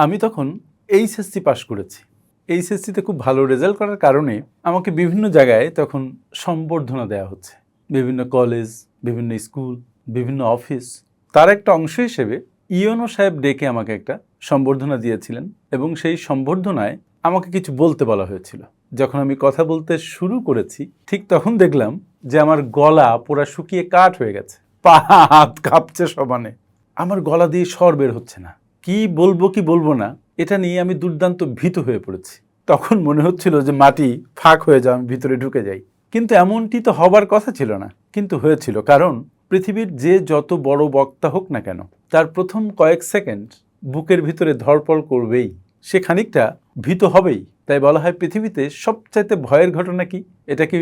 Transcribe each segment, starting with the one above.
আমি তখন এইচএসসি পাশ করেছি। এইচএসসিতে খুব ভালো রেজাল্ট করার কারণে আমাকে বিভিন্ন জায়গায় তখন সম্বর্ধনা দেওয়া হচ্ছে। বিভিন্ন কলেজ, বিভিন্ন স্কুল, বিভিন্ন অফিস। তার একটা অংশ হিসেবে ইওনো সাহেব ডেকে আমাকে একটা সম্বর্ধনা দিয়েছিলেন এবং সেই সম্বর্ধনায় আমাকে কিছু বলতে বলা হয়েছিল। যখন আমি কথা বলতে শুরু করেছি ঠিক তখন দেখলাম যে আমার গলা পুরা শুকিয়ে কাঠ হয়ে গেছে, পা হাত কাঁপছে সমানে। আমার গলা দিয়ে স্বর বের হচ্ছে না। কি বলবো না এটা নিয়ে আমি দুর্দান্ত ভীত হয়ে পড়েছি। তখন মনে হচ্ছিল যে মাটি ফাঁক হয়ে যাও, আমি ভিতরে ঢুকে যাই। কিন্তু এমনটি তো হবার কথা ছিল না, কিন্তু হয়েছিল। কারণ পৃথিবীর যে যত বড় বক্তা হোক না কেন, তার প্রথম কয়েক সেকেন্ড বুকের ভিতরে ধড়পড় করবেই, সে খানিকটা ভীত হবেই। তাই বলা হয় পৃথিবীতে সবচাইতে ভয়ের ঘটনা কি? এটা কি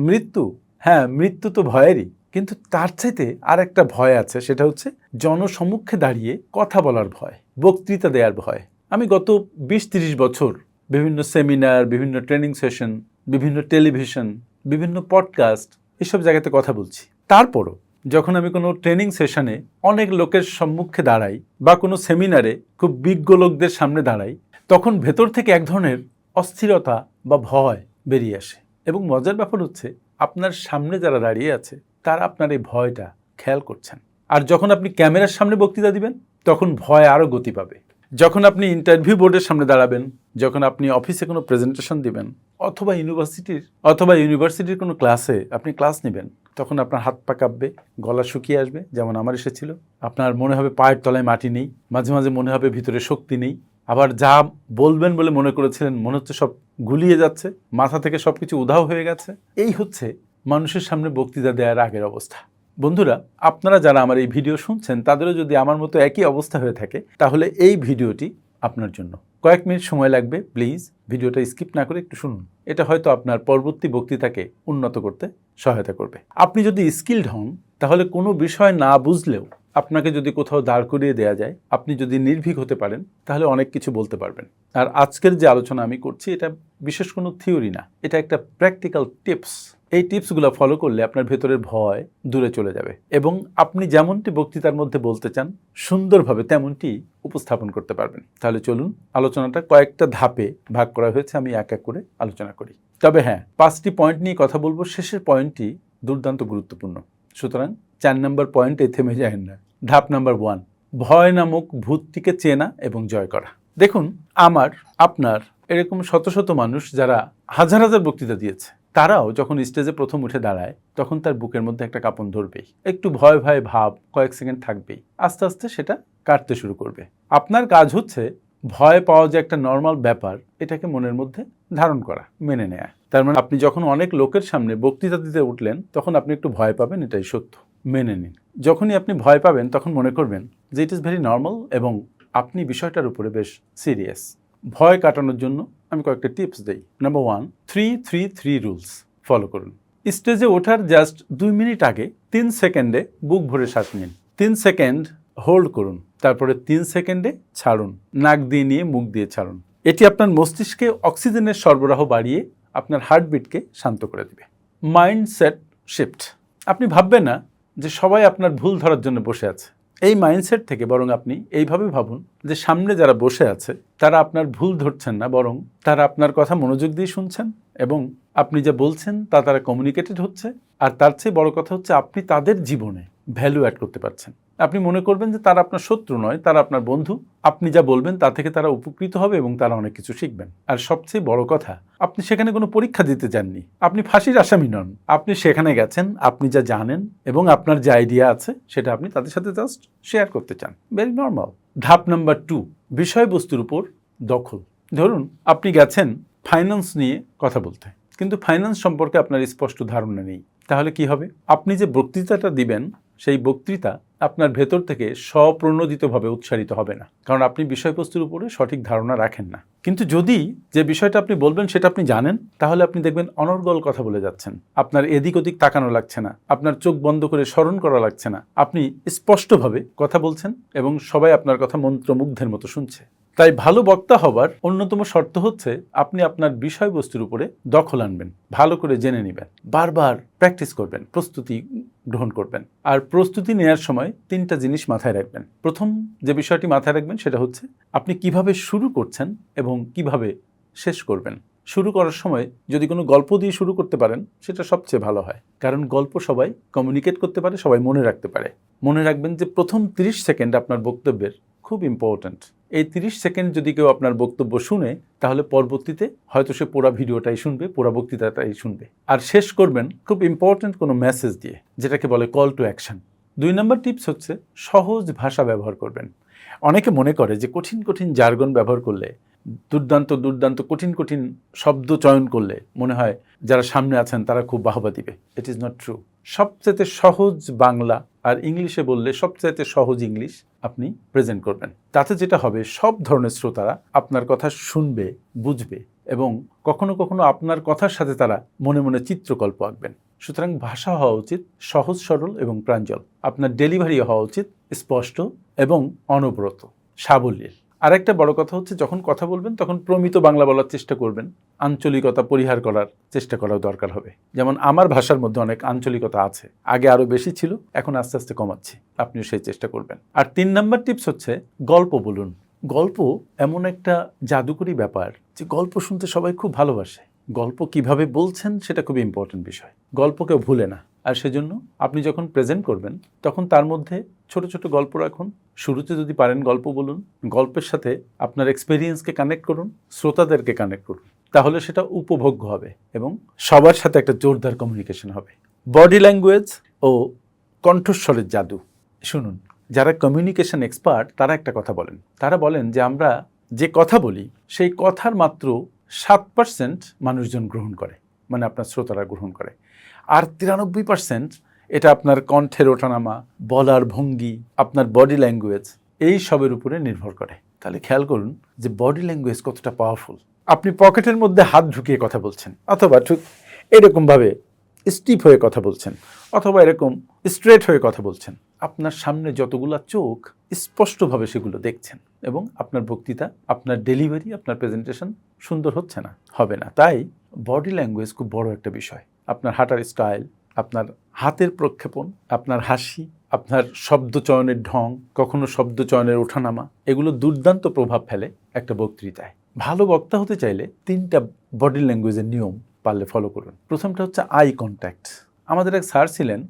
মৃত্যু? হ্যাঁ, মৃত্যু তো ভয়েরই, কিন্তু তার চাইতে আর একটা ভয় আছে, সেটা হচ্ছে জনসম্মুখে দাঁড়িয়ে কথা বলার ভয়, বক্তৃতা দেওয়ার ভয়। আমি গত 20-30 বছর বিভিন্ন সেমিনার, বিভিন্ন ট্রেনিং সেশন, বিভিন্ন টেলিভিশন, বিভিন্ন পডকাস্ট, এসব জায়গাতে কথা বলছি। তারপরও যখন আমি কোনো ট্রেনিং সেশনে অনেক লোকের সম্মুখে দাঁড়াই বা কোনো সেমিনারে খুব বিজ্ঞ লোকদের সামনে দাঁড়াই, তখন ভেতর থেকে এক ধরনের অস্থিরতা বা ভয় বেরিয়ে আসে। এবং মজার ব্যাপার হচ্ছে আপনার সামনে যারা দাঁড়িয়ে আছে তারা আপনার এই ভয়টা খেয়াল করছেন। আর যখন আপনি ক্যামেরার সামনে বক্তৃতা দিবেন তখন ভয় আরও গতি পাবে। যখন আপনি ইন্টারভিউ বোর্ডের সামনে দাঁড়াবেন, যখন আপনি অফিসে কোনো প্রেজেন্টেশন দিবেন, অথবা ইউনিভার্সিটির কোনো ক্লাসে আপনি ক্লাস নেবেন, তখন আপনার হাত পা কাঁপবে, গলা শুকিয়ে আসবে, যেমন আমার এসেছিল। আপনার মনে হবে পায়ের তলায় মাটি নেই, মাঝে মাঝে মনে হবে ভিতরে শক্তি নেই। আবার যা বলবেন বলে মনে করেছিলেন মনে হচ্ছে সব গুলিয়ে যাচ্ছে, মাথা থেকে সব কিছু উধাও হয়ে গেছে। এই হচ্ছে মানুষের সামনে বক্তৃতা দেওয়ার আগের অবস্থা। বন্ধুরা, আপনারা যারা আমার এই ভিডিও শুনছেন তাদেরও যদি আমার মতো একই অবস্থা হয়ে থাকে, তাহলে এই ভিডিওটি আপনার জন্য। কয়েক মিনিট সময় লাগবে, প্লিজ ভিডিওটা স্কিপ না করে একটু শুনুন। এটা হয়তো আপনার পরবর্তী বক্তৃতাকে উন্নত করতে সহায়তা করবে। আপনি যদি স্কিলড হন, তাহলে কোনো বিষয় না বুঝলেও আপনাকে যদি কোথাও দাঁড় করিয়ে দেওয়া যায়, আপনি যদি নির্ভীক হতে পারেন, তাহলে অনেক কিছু বলতে পারবেন। আর আজকের যে আলোচনা আমি করছি, এটা বিশেষ কোনো থিওরি না, এটা একটা প্র্যাকটিক্যাল টিপস। এই টিপসগুলো ফলো করলে আপনার ভেতরের ভয় দূরে চলে যাবে এবং আপনি যেমনটি বক্তৃতার মধ্যে বলতে চান সুন্দরভাবে তেমনটি উপস্থাপন করতে পারবেন। তাহলে চলুন, আলোচনাটা কয়েকটা ধাপে ভাগ করা হয়েছে, আমি এক এক করে আলোচনা করি। তবে হ্যাঁ, 5টি পয়েন্ট নিয়ে কথা বলবো, শেষের পয়েন্টটি দুর্দান্ত গুরুত্বপূর্ণ। সুতরাং 4 নম্বর পয়েন্টে থেমে যাবেন না। ধাপ নাম্বার 1, ভয় নামক ভূতটিকে চেনা এবং জয় করা। দেখুন, আমার আপনার এরকম শত শত মানুষ যারা হাজার হাজার বক্তৃতা দিয়েছে, তারাও যখন স্টেজে প্রথম উঠে দাঁড়ায় তখন তার বুকের মধ্যে একটা কাঁপন ধরবেই, একটু ভয় ভয় ভাব কয়েক সেকেন্ড থাকবেই। আস্তে আস্তে সেটা কাটতে শুরু করবে। আপনার কাজ হচ্ছে ভয় পাওয়া যে একটা নর্মাল ব্যাপার, এটাকে মনের মধ্যে ধারণ করা, মেনে নেয়া। তার মানে আপনি যখন অনেক লোকের সামনে বক্তৃতা দিতে উঠলেন তখন আপনি একটু ভয় পাবেন, এটাই সত্য, মেনে নিন। যখনই আপনি ভয় পাবেন তখন মনে করবেন যে ইট ইজ ভেরি নর্মাল এবং আপনি বিষয়টার উপরে বেশ সিরিয়াস। ভয় কাটানোর জন্য আমি কয়েকটা টিপস দিই। নাম্বার 1, 3-3-3 রুলস ফলো করুন। স্টেজে ওঠার জাস্ট 2 মিনিট আগে 3 সেকেন্ডে বুক ভরে শ্বাস নিন, 3 সেকেন্ড হোল্ড করুন, তারপরে 3 সেকেন্ডে ছাড়ুন, নাক দিয়ে নিয়ে মুখ দিয়ে ছাড়ুন। এটি আপনার মস্তিষ্কে অক্সিজেনের সরবরাহ বাড়িয়ে আপনার হার্টবিটকে শান্ত করে দেবে। Mindset shift. আপনি ভাববেন না যে সবাই আপনার ভুল ধরার জন্য বসে আছে। এই মাইন্ডসেট থেকে বরং আপনি এইভাবে ভাবুন যে সামনে যারা বসে আছে তারা আপনার ভুল ধরছেন না, বরং তারা আপনার কথা মনোযোগ দিয়ে শুনছেন এবং আপনি যা বলছেন তা তারা কমিউনিকেটেড হচ্ছে। আর তার চেয়ে বড় কথা হচ্ছে আপনি তাদের জীবনে ভ্যালু অ্যাড করতে পারছেন। আপনি মনে করবেন যে তারা আপনার শত্রু নয়, তারা আপনার বন্ধু। আপনি যা বলবেন তা থেকে তারা উপকৃত হবে এবং তারা অনেক কিছু শিখবেন। আর সবচেয়ে বড় কথা, আপনি সেখানে কোনো পরীক্ষা দিতে যাননি, আপনি ফাঁসির আসামি নন। আপনি সেখানে গেছেন, আপনি যা জানেন এবং আপনার যে আইডিয়া আছে সেটা আপনি তাদের সাথে জাস্ট শেয়ার করতে চান। Very normal. ধাপ নাম্বার 2, বিষয়বস্তুর উপর দখল। ধরুন আপনি গেছেন ফাইন্যান্স নিয়ে কথা বলতে, কিন্তু ফাইন্যান্স সম্পর্কে আপনার স্পষ্ট ধারণা নেই। তাহলে কি হবে? আপনি যে বক্তৃতাটা দিবেন সেই বক্তৃতা আপনার ভেতর থেকে স্বপ্রণোদিতভাবে উচ্চারিত হবে না, কারণ আপনি বিষয়বস্তুর উপরে সঠিক ধারণা রাখেন না। কিন্তু যদি যে বিষয়টা আপনি বলবেন সেটা আপনি জানেন, তাহলে আপনি দেখবেন অনর্গল কথা বলে যাচ্ছেন, আপনার এদিক ওদিক তাকানো লাগছে না, আপনার চোখ বন্ধ করে স্মরণ করা লাগছে না, আপনি স্পষ্টভাবে কথা বলছেন এবং সবাই আপনার কথা মন্ত্রমুগ্ধের মতো শুনছে। তাই ভালো বক্তা হবার অন্যতম শর্ত হচ্ছে আপনি আপনার বিষয়বস্তুর উপরে দখল আনবেন, ভালো করে জেনে নেবেন, বারবার প্র্যাকটিস করবেন, প্রস্তুতি গ্রহণ করবেন। আর প্রস্তুতি নেওয়ার সময় 3টা জিনিস মাথায় রাখবেন। প্রথম যে বিষয়টি মাথায় রাখবেন সেটা হচ্ছে আপনি কিভাবে শুরু করছেন এবং কিভাবে শেষ করবেন। শুরু করার সময় যদি কোনো গল্প দিয়ে শুরু করতে পারেন সেটা সবচেয়ে ভালো হয়, কারণ গল্প সবাই কমিউনিকেট করতে পারে, সবাই মনে রাখতে পারে। মনে রাখবেন যে প্রথম 30 সেকেন্ড আপনার বক্তব্যের খুব ইম্পর্ট্যান্ট। এই 30 সেকেন্ড যদি কেউ আপনার বক্তব্য শুনে তাহলে পরবর্তীতে হয়তো সে পুরো ভিডিওটাই শুনবে, পুরো বক্তৃতাটাই শুনবে। আর শেষ করবেন খুব ইম্পর্ট্যান্ট কোনো মেসেজ দিয়ে, যেটাকে বলে call to action. 2 number tips হচ্ছে সহজ ভাষা ব্যবহার করবেন। অনেকে মনে করে যে কঠিন কঠিন জার্গন ব্যবহার করলে, দুর্দান্ত কঠিন কঠিন শব্দ চয়ন করলে মনে হয় যারা সামনে আছেন তারা খুব বাহবা দিবে। It is not true. সবচেয়ে সহজ বাংলা আর ইংলিশে বললে সবচেয়ে সহজ ইংলিশ আপনি প্রেজেন্ট করবেন। তাতে যেটা হবে, সব ধরনের শ্রোতারা আপনার কথা শুনবে, বুঝবে এবং কখনো কখনো আপনার কথার সাথে তারা মনে মনে চিত্রকল্প আঁকবেন। সুতরাং ভাষা হওয়া উচিত সহজ সরল এবং প্রাঞ্জল। আপনার ডেলিভারি হওয়া উচিত স্পষ্ট এবং অনবরত, সাবলীল। আরেকটা বড় কথা হচ্ছে যখন কথা বলবেন তখন প্রমিত বাংলা বলার চেষ্টা করবেন, আঞ্চলিকতা পরিহার করার চেষ্টা করাও দরকার হবে। যেমন আমার ভাষার মধ্যে অনেক আঞ্চলিকতা আছে, আগে আরও বেশি ছিল, এখন আস্তে আস্তে কমাচ্ছি, আপনিও সেই চেষ্টা করবেন। আর 3 নম্বর টিপস হচ্ছে গল্প বলুন। গল্প এমন একটা জাদুকরী ব্যাপার যে গল্প শুনতে সবাই খুব ভালোবাসে। গল্প কিভাবে বলছেন সেটা খুব ইম্পর্টেন্ট বিষয়, গল্প কেউ ভুলে না। আর সেজন্য আপনি যখন প্রেজেন্ট করবেন তখন তার মধ্যে ছোট ছোট গল্প রাখুন। শুরুতে যদি পারেন গল্প বলুন, গল্পের সাথে আপনার এক্সপেরিয়েন্সকে কানেক্ট করুন, শ্রোতাদেরকে কানেক্ট করুন, তাহলে সেটা উপভোগ্য হবে এবং সবার সাথে একটা জোরদার কমিউনিকেশন হবে। বডি ল্যাঙ্গুয়েজ ও কণ্ঠস্বরের জাদু শুনুন। যারা কমিউনিকেশন এক্সপার্ট তারা একটা কথা বলেন, তারা বলেন যে আমরা যে কথা বলি সেই কথার মাত্র 7% মানুষজন গ্রহণ করে, মানে আপনার শ্রোতারা গ্রহণ করে, আর 93% এটা আপনার কণ্ঠের ওঠানামা, বলার ভঙ্গি, আপনার বডি ল্যাঙ্গুয়েজ এই সবের উপরে নির্ভর করে। তাহলে খেয়াল করুন যে বডি ল্যাঙ্গুয়েজ কতটা পাওয়ারফুল। আপনি পকেটের মধ্যে হাত ঢুকিয়ে কথা বলছেন, অথবা ঠিক এরকমভাবে স্টিপ হয়ে কথা বলছেন, অথবা এরকম স্ট্রেট হয়ে কথা বলছেন, আপনার সামনে যতগুলো চোখ স্পষ্টভাবে সেগুলো দেখছেন এবং আপনার বক্তৃতা, আপনার ডেলিভারি, আপনার প্রেজেন্টেশন সুন্দর হচ্ছে না, হবে না। তাই বডি ল্যাঙ্গুয়েজ খুব বড় একটা বিষয়। আপনার হাঁটার স্টাইল, আপনার হাতের প্রক্ষেপণ, আপনার হাসি, আপনার শব্দ চয়নের ঢং, কখনো শব্দ চয়নের ওঠানামা, এগুলো দুর্দান্ত প্রভাব ফেলে একটা বক্তৃতায়। ভালো বক্তা হতে চাইলে 3টা বডি ল্যাঙ্গুয়েজের নিয়ম পারলে ফলো করুন। প্রথমটা হচ্ছে আই কন্ট্যাক্ট। আমাদের এক স্যার ছিলেন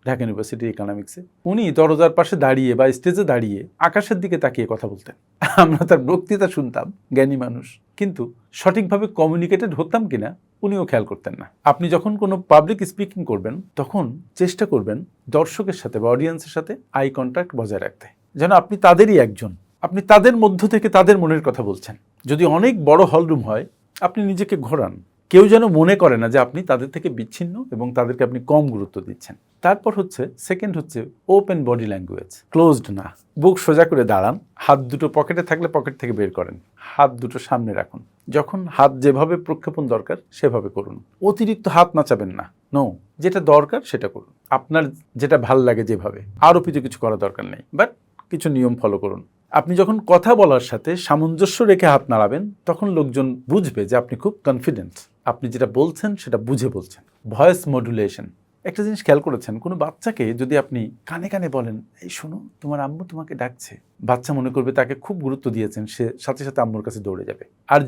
ঢাকা ইউনিভার্সিটি ইকোনমিক্সে, উনি দরজার পাশে দাঁড়িয়ে বা স্টেজে দাঁড়িয়ে আকাশের দিকে তাকিয়ে কথা বলতেন। আমরা তার বক্তৃতা শুনতাম, জ্ঞানী মানুষ, কিন্তু সঠিকভাবে কমিউনিকেটেড হতাম কিনা উনিও খেয়াল করতেন না। আপনি যখন কোনো পাবলিক স্পিকিং করবেন তখন চেষ্টা করবেন দর্শকের সাথে বা অডিয়েন্সের সাথে আই কন্ট্যাক্ট বজায় রাখতে, যেন আপনি তাদেরই একজন, আপনি তাদের মধ্য থেকে তাদের মনের কথা বলছেন। যদি অনেক বড় হলরুম হয় আপনি নিজেকে ঘোরান, কেউ যেন মনে করে না যে আপনি তাদের থেকে বিচ্ছিন্ন এবং তাদেরকে আপনি কম গুরুত্ব দিচ্ছেন। তারপর হচ্ছে সেকেন্ড হচ্ছে ওপেন বডি ল্যাঙ্গুয়েজ, ক্লোজড না। বুক সোজা করে দাঁড়ান, হাত দুটো পকেটে থাকলে পকেট থেকে বের করেন, হাত দুটো সামনে রাখুন। যখন হাত যেভাবে প্রক্ষেপণ দরকার সেভাবে করুন, অতিরিক্ত হাত নাচাবেন না। নো, যেটা দরকার সেটা করুন, আপনার যেটা ভাল লাগে যেভাবে, আরও কিছু করা দরকার নেই, বাট কিছু নিয়ম ফলো করুন। আপনি যখন কথা বলার সাথে সামঞ্জস্য রেখে হাত নাড়াবেন তখন লোকজন বুঝবে যে আপনি খুব কনফিডেন্ট, আপনি যেটা বলছেন সেটা বুঝে বলছেন। ভয়েস মডুলেশন, একটা জিনিস খেয়াল করেছেন, কোনো বাচ্চাকে যদি আপনি কানে কানে বলেন, এই শোনো তোমার আম্মু তোমাকে ডাকছে, বাচ্চা মনে করবে তাকে খুব গুরুত্ব দিয়েছেন, সে সাথে সাথে আম্মুর কাছে দৌড়ে যাবে। আর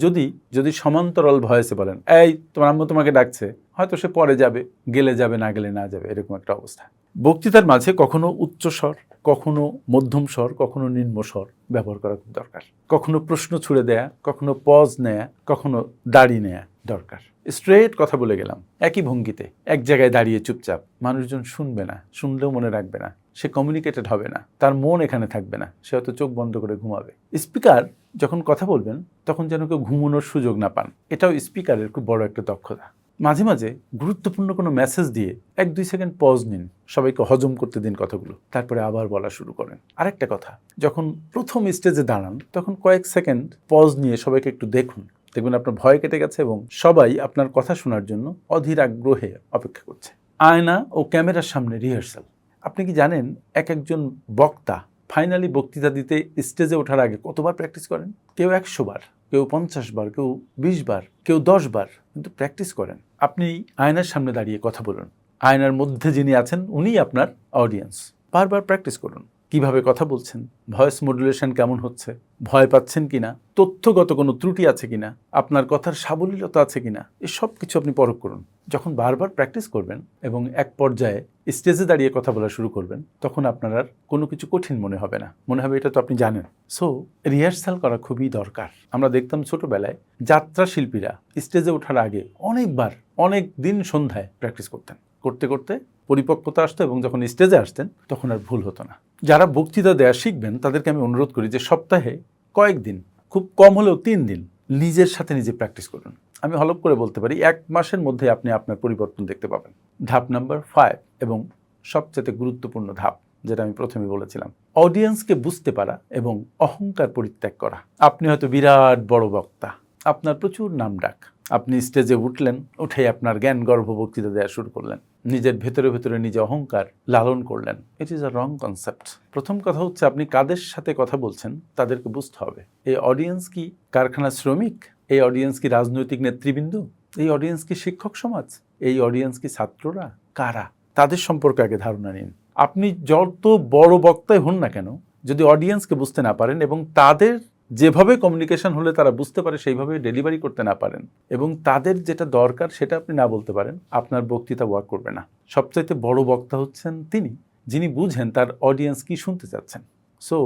যদি সমান্তরাল ভয়েসে বলেন, এই তোমার আম্মু তোমাকে ডাকছে, হয়তো সে পরে যাবে, গেলে যাবে, না গেলে না যাবে, এরকম একটা অবস্থা। বক্তৃতার মাঝে কখনো উচ্চ স্বর, কখনো মধ্যম স্বর, কখনো নিম্ন স্বর ব্যবহার করা খুব দরকার। কখনো প্রশ্ন ছুড়ে দেয়া, কখনো পজ নেয়া, কখনো দাড়ি নেয়া দরকার। স্ট্রেট কথা বলে গেলাম একই ভঙ্গিতে, এক জায়গায় দাঁড়িয়ে চুপচাপ, মানুষজন শুনবে না, শুনলেও মনে রাখবে না, সে কমিউনিকেটেড হবে না, তার মন এখানে থাকবে না, সে হয়তো চোখ বন্ধ করে ঘুমাবে। স্পিকার যখন কথা বলবেন তখন যেন কেউ ঘুমানোর সুযোগ না পান, এটাও স্পিকারের খুব বড় একটা দক্ষতা। মাঝে মাঝে গুরুত্বপূর্ণ কোনো মেসেজ দিয়ে 1-2 সেকেন্ড পজ নিন, সবাইকে হজম করতে দিন কথাগুলো, তারপরে আবার বলা শুরু করেন। আরেকটা কথা, যখন প্রথম স্টেজে দাঁড়ান তখন কয়েক সেকেন্ড পজ নিয়ে সবাইকে একটু দেখুন, দেখবেন আপনার ভয় কেটে গেছে এবং সবাই আপনার কথা শোনার জন্য অধীর আগ্রহে অপেক্ষা করছে। আয়না ও ক্যামেরার সামনে রিহার্সাল। আপনি কি জানেন একজন বক্তা ফাইনালি বক্তৃতা দিতে স্টেজে ওঠার আগে কতবার প্র্যাকটিস করেন? কেউ 100 বার, কেউ 50 বার, কেউ 20 বার, কেউ 10 বার, কিন্তু প্র্যাকটিস করেন। আপনি আয়নার সামনে দাঁড়িয়ে কথা বলুন। আয়নার মধ্যে যিনি আছেন উনিই আপনার অডিয়েন্স। বারবার প্র্যাকটিস করুন। কিভাবে কথা বলছেন, ভয়েস মডুলেশন কেমন হচ্ছে, ভয় পাচ্ছেন কিনা, তথ্যগত কোনো ত্রুটি আছে কিনা, আপনার কথার সাবলীলতা আছে কিনা, এসব কিছু আপনি পরখ করুন। যখন বারবার প্র্যাকটিস করবেন এবং এক পর্যায়ে স্টেজে দাঁড়িয়ে কথা বলা শুরু করবেন, তখন আপনার আর কোনো কিছু কঠিন মনে হবে না, মনে হবে এটা তো আপনি জানেন। সো রিহার্সাল করা খুবই দরকার। আমরা দেখতাম ছোটবেলায় যাত্রা শিল্পীরা স্টেজে ওঠার আগে অনেকবার, অনেক দিন সন্ধ্যায় প্র্যাকটিস করতেন। করতে করতে পরিপক্কতা আসতো এবং যখন স্টেজে আসতেন তখন আর ভুল হতো না। যারা বক্তৃতা দেওয়া শিখবেন তাদেরকে আমি অনুরোধ করি যে সপ্তাহে কয়েকদিন, খুব কম হলেও 3 দিন নিজের সাথে নিজে প্র্যাকটিস করুন। আমি হলপ করে বলতে পারি 1 মাসের মধ্যে আপনি আপনার পরিবর্তন দেখতে পাবেন। ধাপ নাম্বার 5 এবং সবচেয়ে গুরুত্বপূর্ণ ধাপ, যেটা আমি প্রথমে বলেছিলাম, অডিয়েন্সকে বুঝতে পারা এবং অহংকার পরিত্যাগ করা। আপনি হয়তো বিরাট বড় বক্তা, আপনার প্রচুর নামডাক, আপনি স্টেজে উঠলেন, উঠে আপনার জ্ঞান গর্ভ বক্তৃতা দেওয়া শুরু করলেন, নিজের ভেতরে ভেতরে নিজে অহংকার লালন করলেন। It is a wrong concept. প্রথম কথা হচ্ছে আপনি কাদের সাথে কথা বলছেন তাদেরকে বুঝতে হবে। এই অডিয়েন্স কি কারখানার শ্রমিক? এই অডিয়েন্স কি রাজনৈতিক নেতৃবৃন্দ? এই অডিয়েন্স কি শিক্ষক সমাজ? এই অডিয়েন্স কি ছাত্ররা? কারা? তাদের সম্পর্কে আগে ধারণা নিন। আপনি যত বড় বক্তাই হন না কেন, যদি অডিয়েন্সকে বুঝতে না পারেন এবং তাদের যেভাবে কমিউনিকেশন হলে তারা বুঝতে পারে সেইভাবে ডেলিভারি করতে না পারেন এবং তাদের যেটা দরকার সেটা আপনি না বলতে পারেন, আপনার বক্তৃতা ওয়ার্ক করবে না। সবচাইতে বড় বক্তা হচ্ছেন তিনি, যিনি বুঝেন তার অডিয়েন্স কি শুনতে চাচ্ছেন। সো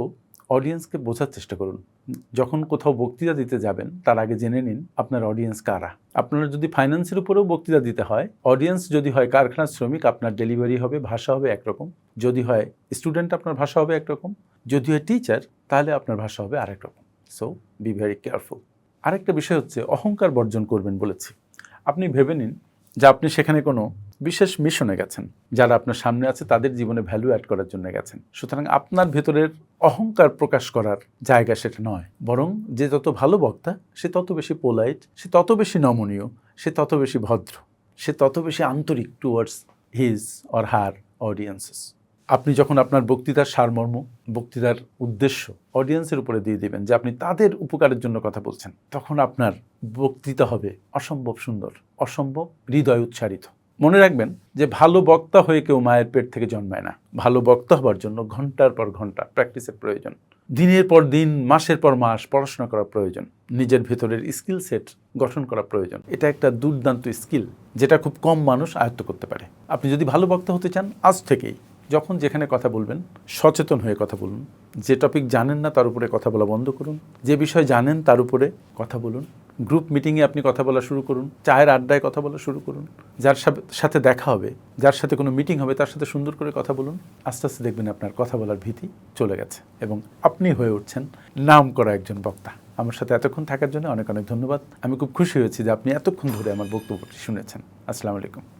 অডিয়েন্সকে বোঝার চেষ্টা করুন। যখন কোথাও বক্তৃতা দিতে যাবেন তার আগে জেনে নিন আপনার অডিয়েন্স কারা। আপনার যদি ফাইন্যান্সের উপরেও বক্তৃতা দিতে হয়, অডিয়েন্স যদি হয় কারখানার শ্রমিক, আপনার ডেলিভারি হবে, ভাষা হবে একরকম। যদি হয় স্টুডেন্ট, আপনার ভাষা হবে একরকম। যদি হয় টিচার, তাহলে আপনার ভাষা হবে আরেক রকম। So be very careful. আরেকটা বিষয় হচ্ছে অহংকার বর্জন করবেন বলেছি। আপনি ভেবে নিন যে আপনি সেখানে কোনো বিশেষ মিশনে গেছেন, যারা আপনার সামনে আছে তাদের জীবনে ভ্যালু অ্যাড করার জন্য গেছেন। সুতরাং আপনার ভেতরের অহংকার প্রকাশ করার জায়গা সেটা নয়, বরং যে যত ভালো বক্তা সে তত বেশি পোলাইট, সে তত বেশি নমনীয়, সে তত বেশি ভদ্র, সে তত বেশি আন্তরিক towards his or her audiences. আপনি যখন আপনার বক্তৃতার সারমর্ম, বক্তৃতার উদ্দেশ্য অডিয়েন্সের উপরে দিয়ে দিবেন যে আপনি তাদের উপকারের জন্য কথা বলছেন, তখন আপনার বক্তৃতা হবে অসম্ভব সুন্দর, অসম্ভব হৃদয় উচ্চারিত। মনে রাখবেন যে ভালো বক্তা হয়ে কেউ মায়ের পেট থেকে জন্মায় না। ভালো বক্তা হবার জন্য ঘন্টার পর ঘন্টা প্র্যাকটিসের প্রয়োজন, দিনের পর দিন, মাসের পর মাস পড়াশোনা করা প্রয়োজন, নিজের ভেতরের স্কিল সেট গঠন করা প্রয়োজন। এটা একটা দুর্দান্ত স্কিল যেটা খুব কম মানুষ আয়ত্ত করতে পারে। আপনি যদি ভালো বক্তা হতে চান, আজ থেকেই যখন যেখানে কথা বলবেন সচেতন হয়ে কথা বলুন। যে টপিক জানেন না তার উপরে কথা বলা বন্ধ করুন, যে বিষয় জানেন তার উপরে কথা বলুন। গ্রুপ মিটিংয়ে আপনি কথা বলা শুরু করুন, চায়ের আড্ডায় কথা বলা শুরু করুন। যার সাথে দেখা হবে, যার সাথে কোনো মিটিং হবে, তার সাথে সুন্দর করে কথা বলুন। আস্তে আস্তে দেখবেন আপনার কথা বলার ভীতি চলে গেছে এবং আপনি হয়ে উঠছেন নাম করা একজন বক্তা। আমার সাথে এতক্ষণ থাকার জন্য অনেক অনেক ধন্যবাদ। আমি খুব খুশি হয়েছি যে আপনি এতক্ষণ ধরে আমার বক্তব্যটি শুনেছেন। আসসালামু আলাইকুম।